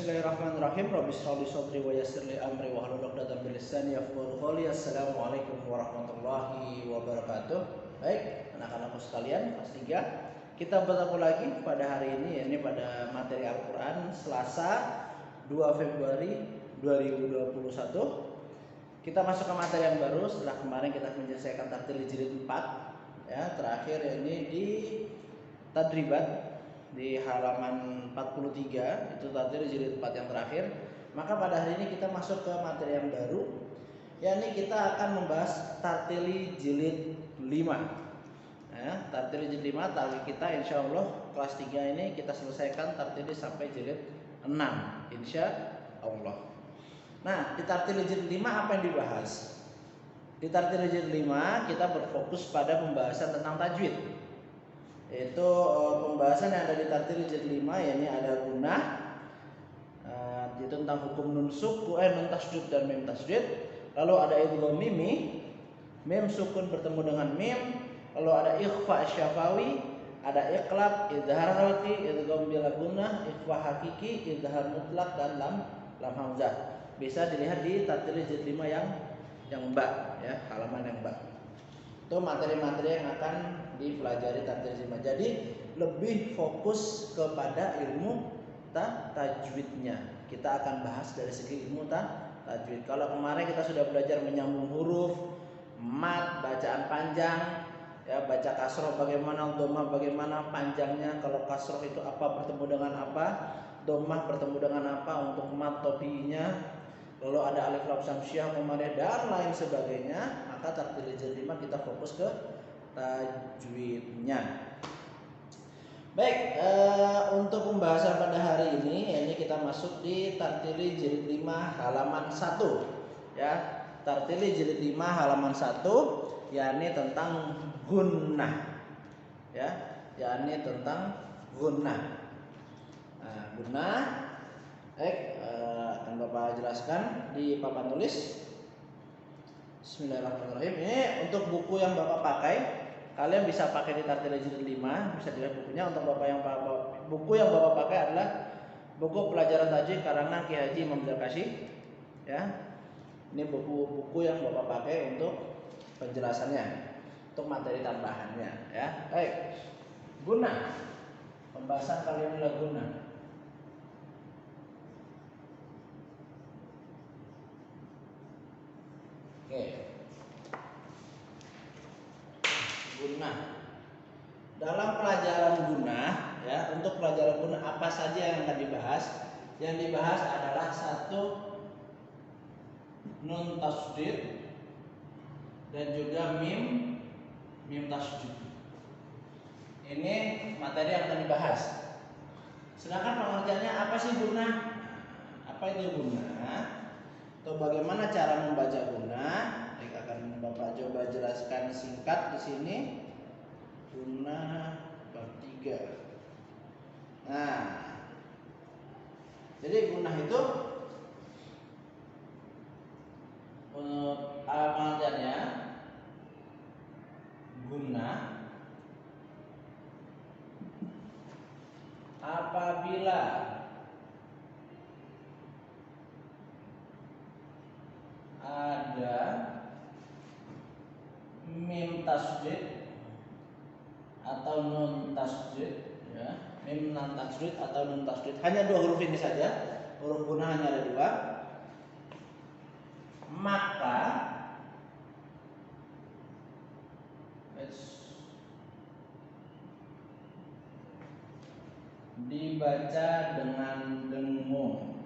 Bismillahirrahmanirrahim. Rabbi shrah li sadri wa yassir li amri wahlul 'uqdatam min lisani yafqahu qawli. Assalamualaikum warahmatullahi wabarakatuh. Baik, anak-anakku sekalian, kelas 3. Kita bertemu lagi pada hari ini, pada materi Al-Qur'an Selasa 2 Februari 2021. Kita masuk ke materi yang baru setelah kemarin kita menyelesaikan tartil jilid 4. Ya, terakhir ini di tadribat di halaman 43, itu tartil jilid 4 yang terakhir. Maka pada hari ini kita masuk ke materi yang baru, yakni kita akan membahas tartil jilid 5. Ya, tartil jilid 5 target kita insya Allah kelas 3 ini kita selesaikan tartil sampai jilid 6 insya Allah. Nah, di tartil jilid 5 apa yang dibahas? Di tartil jilid 5 kita berfokus pada pembahasan tentang tajwid. Itu pembahasan yang ada di tartil jilid 5, yakni ada gunah, itu tentang hukum nun tasydid dan mim tasydid. Lalu ada idgham mimi, mim sukun bertemu dengan mim. Lalu ada ikhfa syafawi, ada iqlab, idhar halqi, idgham bila gunah, ikhfa hakiki, idhar mutlak, dan lam hamzah. Bisa dilihat di tartil jilid 5 yang mbak, ya, halaman yang mbak. Itu materi-materi yang akan dipelajari tartil jilid 5. Jadi lebih fokus kepada ilmu tajwidnya. Kita akan bahas dari segi ilmu tajwid. Kalau kemarin kita sudah belajar menyambung huruf, mat, bacaan panjang, ya, baca kasroh bagaimana, dhammah bagaimana panjangnya. Kalau kasroh itu apa bertemu dengan apa, dhammah bertemu dengan apa untuk mat topinya. Lalu ada alif lam syamsiah, komadah, dan lain sebagainya. Maka tartil jilid 5 kita fokus ke tajwidnya. Baik, untuk pembahasan pada hari ini kita masuk di tartil jilid 5 halaman 1. Ya, tartil jilid 5 halaman 1, yakni tentang gunnah. Ya, yakni tentang gunnah. Nah, gunnah akan Bapak jelaskan di papan tulis. Bismillahirrahmanirrahim. Ini untuk buku yang Bapak pakai, kalian bisa pakai di tartil jilid 5, bisa dilihat bukunya. Untuk buku yang Bapak pakai adalah buku pelajaran tajwid karangan Ki Haji Imam Darkasy. Ya. Ini buku yang Bapak pakai untuk penjelasannya, untuk materi tambahannya, ya. Baik. Gunnah. Pembahasan kali ini adalah gunnah. Oke. Gunnah. Dalam pelajaran gunnah, ya, untuk pelajaran gunnah apa saja yang akan dibahas? Yang dibahas adalah 1 nun tasydid dan juga mim tasydid. Ini materi yang akan dibahas. Sedangkan pengertiannya apa sih gunnah? Apa itu gunnah? Atau bagaimana cara membaca gunnah? Akan Bapak coba jelaskan singkat di sini. Gunnah bab 3. Nah, jadi gunnah itu pengertiannya, gunnah apabila ada mim tasydid atau nun tasydid, ya, mim nun tasydid atau nun tasydid. Hanya 2 huruf ini saja. Huruf gunnah hanya ada 2. Maka dibaca dengan dengung.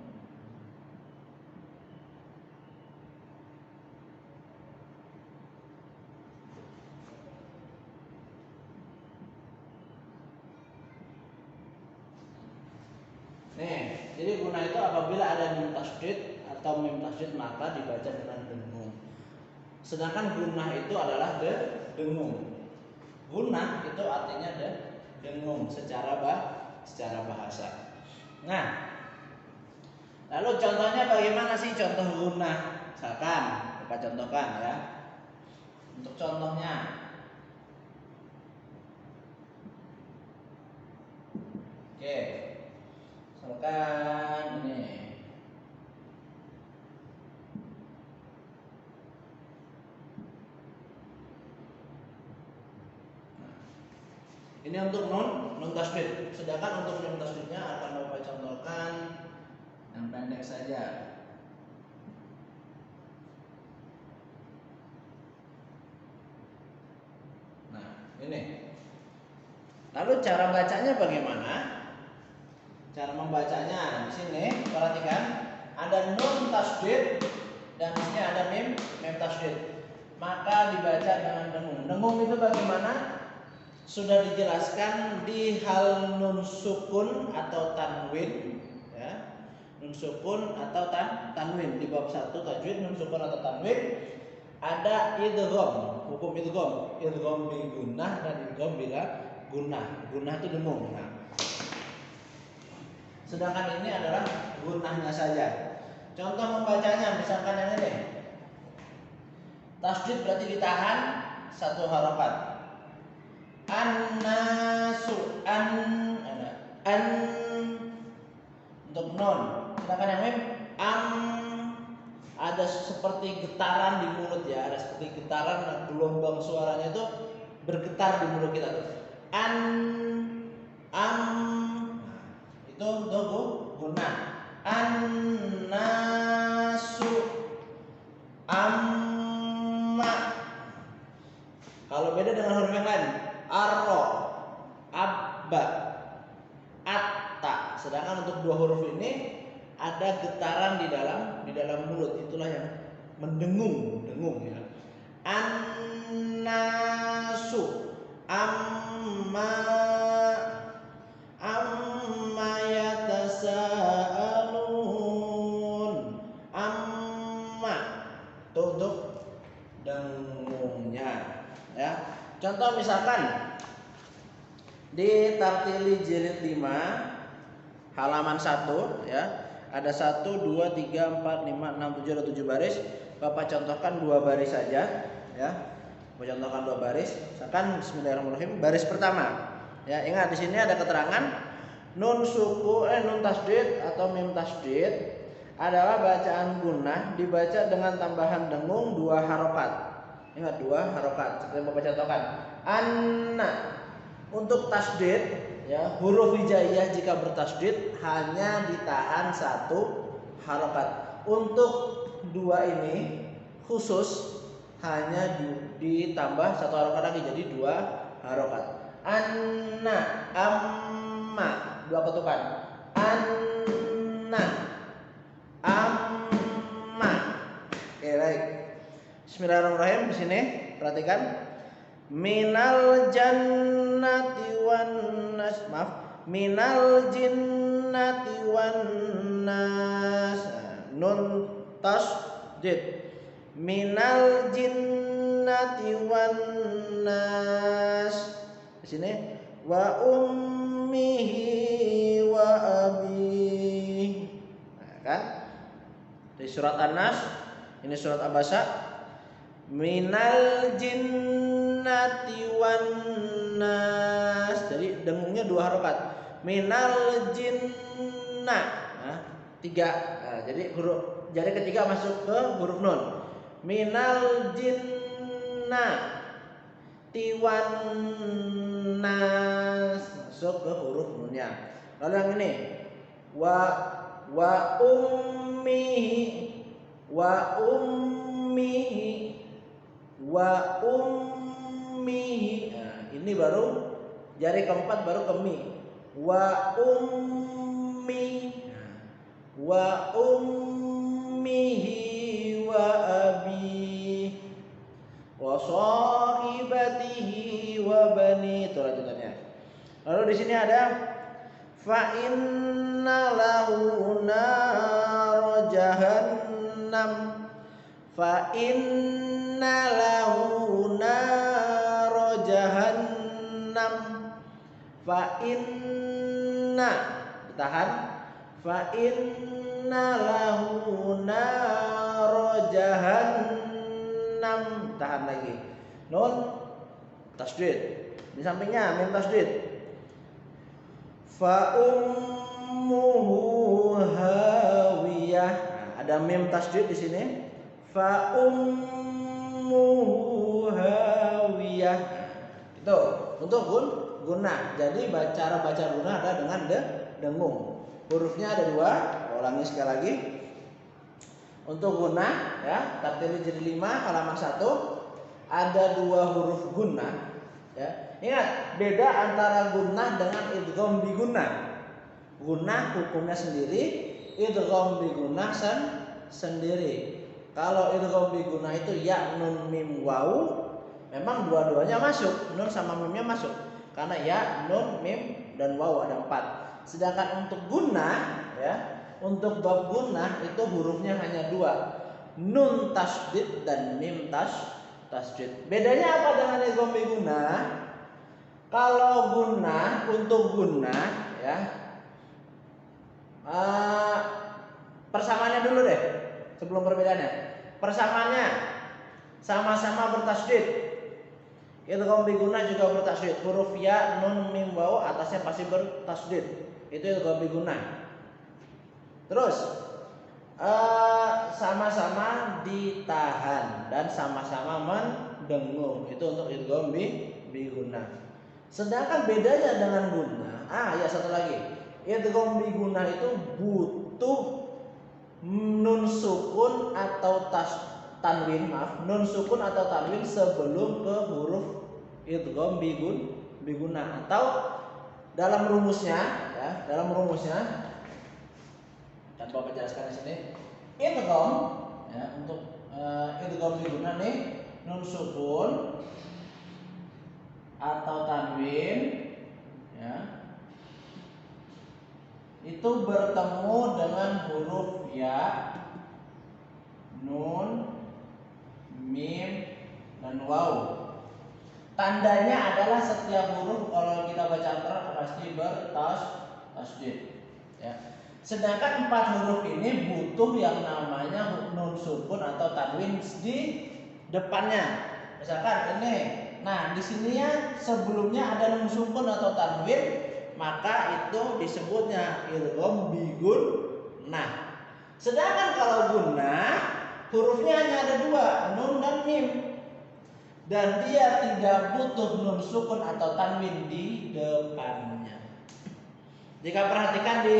Nih, jadi gunnah itu apabila ada mim tasydid atau mim tasydid maka dibaca dengan dengung. Sedangkan gunnah itu adalah dengung. Gunnah itu artinya dengung secara bahasa. Nah, lalu contohnya bagaimana sih contoh gunnah? Misalkan, Bapak contohkan, ya. Untuk contohnya, oke. Misalkan ini. Ini untuk nun tasdid. Sedangkan untuk nun tasdidnya akan Bapak contohkan yang pendek saja. Nah, ini. Lalu cara bacanya bagaimana? Cara membacanya di sini perhatikan ada nun tasdid dan di sini ada mim tasdid. Maka dibaca dengan dengung. Dengung itu bagaimana? Sudah dijelaskan di hal nun sukun atau tanwin, ya. Nun sukun atau tanwin di bab 1 tajwid nun sukun atau tanwin ada idgham, hukum idgham bi gunnah dan idgham bila gunnah. Gunnah itu dengung. Nah, sedangkan ini adalah gunnahnya saja. Contoh membacanya misalkan yang ini. Tasdid berarti ditahan satu harokat. An-nasu an untuk non. Sedangkan yang mim ada seperti getaran di mulut ya, ada seperti getaran dan gelombang suaranya itu bergetar di mulut kita tuh. Itu untuk gunnah. An-nasu amma. Kalau beda dengan huruf yang lain, arro, abba, atta. Sedangkan untuk dua huruf ini ada getaran di dalam mulut. Itulah yang mendengung ya. An-nasu amma yatasaalun. Amma itu untuk dengungnya. Ya. Contoh misalkan di Tartili jilid 5 halaman 1 ya. Ada 1 2 3 4 5 6 7 ada 7 baris. Bapak contohkan 2 baris saja ya. Bapak contohkan 2 baris. Misalkan bismillahirrahmanirrahim baris pertama. Ya, ingat di sini ada keterangan nun tasdid atau mim tasdid adalah bacaan gunnah dibaca dengan tambahan dengung 2 harokat. Ingat 2 harokat. Seperti yang Bapak contohkan. Anna untuk tasdid ya, huruf hijaiyah jika bertasdid hanya ditahan 1 harokat. Untuk 2 ini khusus hanya ditambah 1 harokat lagi jadi 2 harokat. Anna amma 2 ketukan. Anna amma. Oke, baik. Bismillahirrahmanirrahim. Di sini perhatikan minal jannati wan nas. Minal jinnati wan nas. Nun tasdid. Minal jinnati wan nas. Di sini wa ummihi wa abihi. Nah, kan? Di surat An-Nas, ini surat Abasa. Minal jinnati wan nas. Jadi dengungnya 2 harokat. Minal jinna. Nah, 3. Nah, jadi huruf jari ketiga masuk ke huruf nun. Minal jinna tiwan nas masuk ke huruf nunnya. Lalu yang ini wa ummihi wa ummihi wa ummihi. Nah, ini baru jari keempat baru ke mi. Wa ummi wa ummihi wa abi wa sahibatihi wa bani. Itu lanjutannya. Lalu di sini ada fa inna lahu nar jahannam. Fa inna lahu nar jahannam. Fa inna ditahan. Fa inna lahu nar jahannam. Tahan lagi. Nun tasdid. Di sampingnya mim tasdid. Fa ummuhu hawiyah. Nah, ada mim tasydid di sini. Fa ummuhu hawiyah. Itu untuk gunnah. Jadi cara baca gunnah ada dengan dengung. Hurufnya ada dua. Ulangi sekali lagi. Untuk gunnah ya, tartil jadi 5 halaman 1 ada dua huruf gunnah ya. Ingat, beda antara gunnah dengan idgham bi gunnah. Gunnah hukumnya sendiri, idgham bi gunnah sendiri. Kalau idgham bi gunnah itu ya, nun, mim, waw, memang dua-duanya masuk, nun sama mimnya masuk. Karena ya, nun, mim, dan waw ada 4. Sedangkan untuk gunnah ya, untuk bab gunnah itu hurufnya hanya 2, nun tasydid dan mim tasydid. Bedanya apa dengan idgham bi gunnah? Kalau gunnah, untuk gunnah ya, persamaannya dulu deh sebelum perbedaannya. Persamaannya sama-sama bertasydid. Idgham bi gunnah juga bertasydid. Huruf ya, nun, mim, waw atasnya pasti bertasydid. Itu idgham bi gunnah. Terus sama-sama ditahan dan sama-sama mendengung. Itu untuk idgham bi gunnah. Sedangkan bedanya dengan gunnah, ya satu lagi. Idgham bi gunnah itu butuh nun sukun atau tanwin, nun sukun atau tanwin sebelum ke huruf idgham bi gunnah. Atau dalam rumusnya ya, dan Bapak jelaskan di sini. Idgham ya, untuk idgham bi gunnah nih, nun sukun atau tanwin ya, itu bertemu dengan huruf ya, nun, mim, dan waw. Tandanya adalah setiap huruf kalau kita baca Al-Quran pasti bertasydid ya. Sedangkan 4 huruf ini butuh yang namanya nun sukun atau tanwin di depannya. Misalkan ini, nah di sini ya sebelumnya ada nun sukun atau tanwin, maka itu disebutnya idgham bi gunnah. Sedangkan kalau gunnah hurufnya hanya ada 2, nun dan mim, dan dia tidak butuh nun sukun atau tanwin di depannya. Jika perhatikan di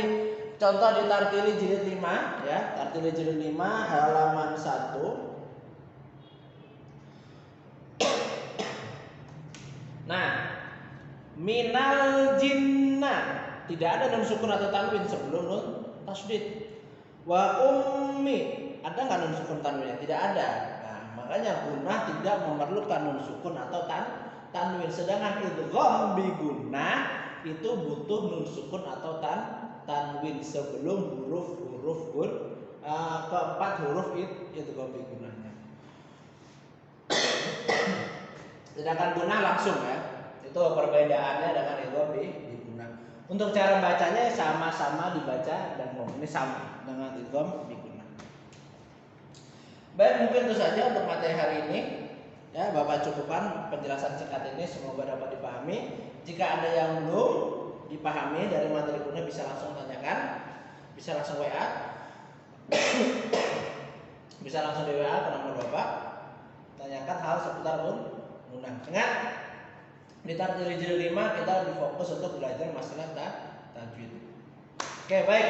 contoh di Tartili jilid 5 ya, Tartili jilid 5 halaman 1. Nah, minal jinnah tidak ada nun sukun atau tanwin sebelum nun tasydid. Wa ummi, ada nggak nun sukun tanwinnya? Tidak ada. Nah, makanya gunnah tidak memerlukan nun sukun atau tanwin. Sedangkan idgham bi gunnah itu butuh nun sukun atau tanwin sebelum huruf keempat huruf idgham bi gunnahnya. Sedangkan gunnah langsung ya. Itu perbedaannya dengan idgham bi gunnah. Untuk cara bacanya sama-sama dibaca dan ini sama dengan idgham bi gunnah. Baik, mungkin itu saja untuk materi hari ini. Ya, Bapak cukupkan penjelasan singkat ini, semoga dapat dipahami. Jika ada yang belum dipahami dari materi gunnah bisa langsung tanyakan, bisa langsung WA. Bisa langsung di WA ke nomor Bapak. Tanyakan hal seputar gunnah. Ingat, di Tartili jilid 5 kita lebih fokus untuk belajar masalah tajwid. Oke, baik.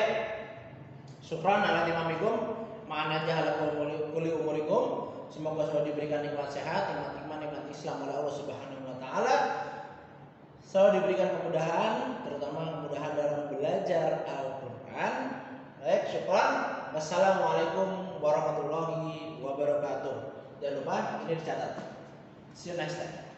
Syukran ala timamikum, ma'ana jahala kuli umurikum. Semoga selalu diberikan nikmat sehat, nikmat Islam oleh Allah Subhanahu wa taala. Selalu diberikan kemudahan, terutama kemudahan dalam belajar Al-Qur'an. Baik, syukran. Wassalamualaikum warahmatullahi wabarakatuh. Jangan lupa ini dicatat. See you next time.